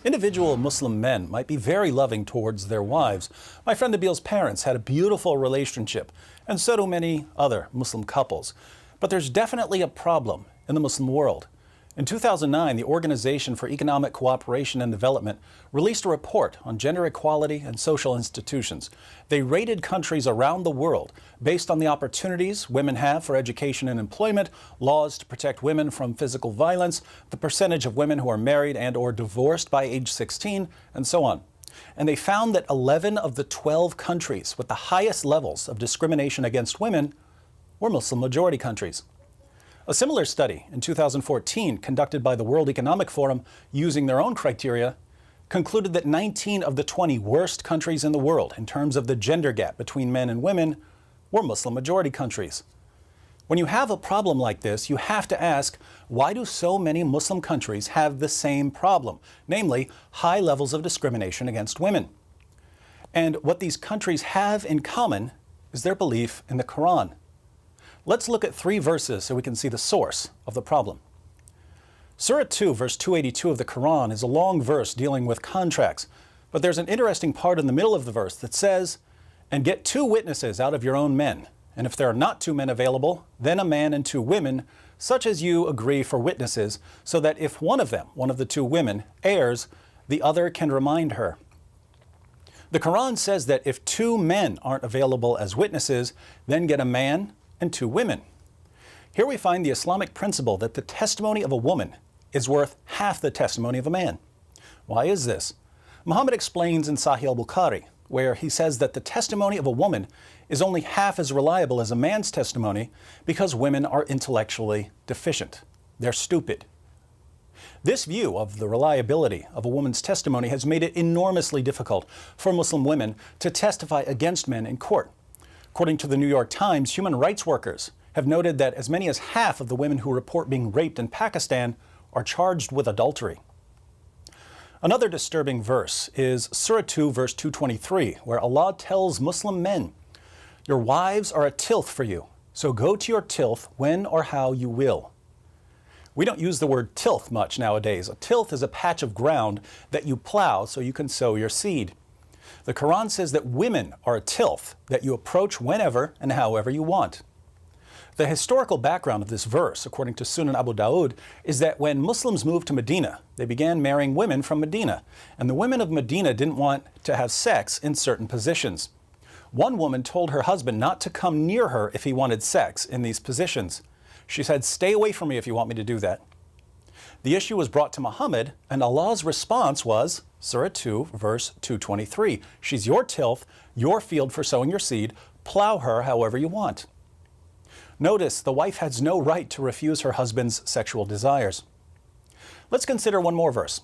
Individual Muslim men might be very loving towards their wives. My friend Nabil's parents had a beautiful relationship, and so do many other Muslim couples. But there's definitely a problem in the Muslim world. In 2009, the Organization for Economic Cooperation and Development released a report on gender equality and social institutions. They rated countries around the world based on the opportunities women have for education and employment, laws to protect women from physical violence, the percentage of women who are married and or divorced by age 16, and so on. And they found that 11 of the 12 countries with the highest levels of discrimination against women were Muslim-majority countries. A similar study in 2014, conducted by the World Economic Forum using their own criteria, concluded that 19 of the 20 worst countries in the world in terms of the gender gap between men and women were Muslim-majority countries. When you have a problem like this, you have to ask, why do so many Muslim countries have the same problem, namely high levels of discrimination against women? And what these countries have in common is their belief in the Quran. Let's look at 3 verses so we can see the source of the problem. Surah 2, verse 282 of the Quran is a long verse dealing with contracts, but there's an interesting part in the middle of the verse that says, "And get 2 witnesses out of your own men, and if there are not 2 men available, then a man and 2 women, such as you agree for witnesses, so that if one of them, one of the 2 women, errs, the other can remind her." The Quran says that if 2 men aren't available as witnesses, then get a man and 2 women. Here we find the Islamic principle that the testimony of a woman is worth half the testimony of a man. Why is this? Muhammad explains in Sahih al-Bukhari, where he says that the testimony of a woman is only half as reliable as a man's testimony because women are intellectually deficient. They're stupid. This view of the reliability of a woman's testimony has made it enormously difficult for Muslim women to testify against men in court. According to the New York Times, human rights workers have noted that as many as half of the women who report being raped in Pakistan are charged with adultery. Another disturbing verse is Surah 2, verse 223, where Allah tells Muslim men, "Your wives are a tilth for you, so go to your tilth when or how you will." We don't use the word tilth much nowadays. A tilth is a patch of ground that you plow so you can sow your seed. The Quran says that women are a tilth that you approach whenever and however you want. The historical background of this verse, according to Sunan Abu Dawud, is that when Muslims moved to Medina, they began marrying women from Medina, and the women of Medina didn't want to have sex in certain positions. One woman told her husband not to come near her if he wanted sex in these positions. She said, "Stay away from me if you want me to do that." The issue was brought to Muhammad, and Allah's response was Surah 2, verse 223. "She's your tilth, your field for sowing your seed. Plow her however you want." Notice the wife has no right to refuse her husband's sexual desires. Let's consider one more verse.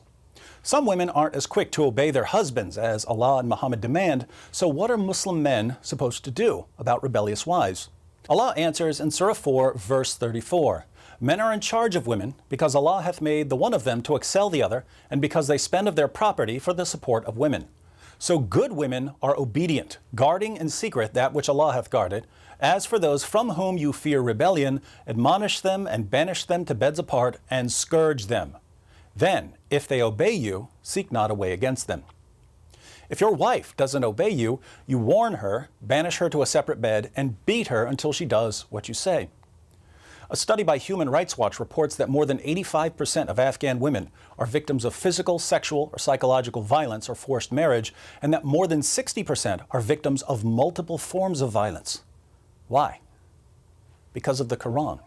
Some women aren't as quick to obey their husbands as Allah and Muhammad demand, so what are Muslim men supposed to do about rebellious wives? Allah answers in Surah 4, verse 34. "Men are in charge of women, because Allah hath made the one of them to excel the other, and because they spend of their property for the support of women. So good women are obedient, guarding in secret that which Allah hath guarded. As for those from whom you fear rebellion, admonish them and banish them to beds apart, and scourge them. Then, if they obey you, seek not a way against them." If your wife doesn't obey you, you warn her, banish her to a separate bed, and beat her until she does what you say. A study by Human Rights Watch reports that more than 85% of Afghan women are victims of physical, sexual, or psychological violence or forced marriage, and that more than 60% are victims of multiple forms of violence. Why? Because of the Quran.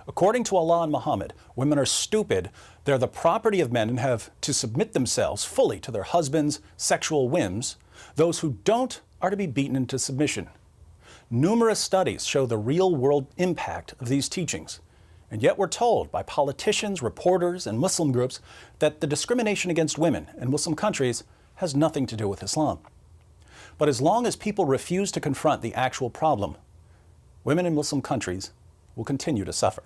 According to Allah and Muhammad, women are stupid, they're the property of men and have to submit themselves fully to their husbands' sexual whims. Those who don't are to be beaten into submission. Numerous studies show the real-world impact of these teachings, and yet we're told by politicians, reporters, and Muslim groups that the discrimination against women in Muslim countries has nothing to do with Islam. But as long as people refuse to confront the actual problem, women in Muslim countries will continue to suffer.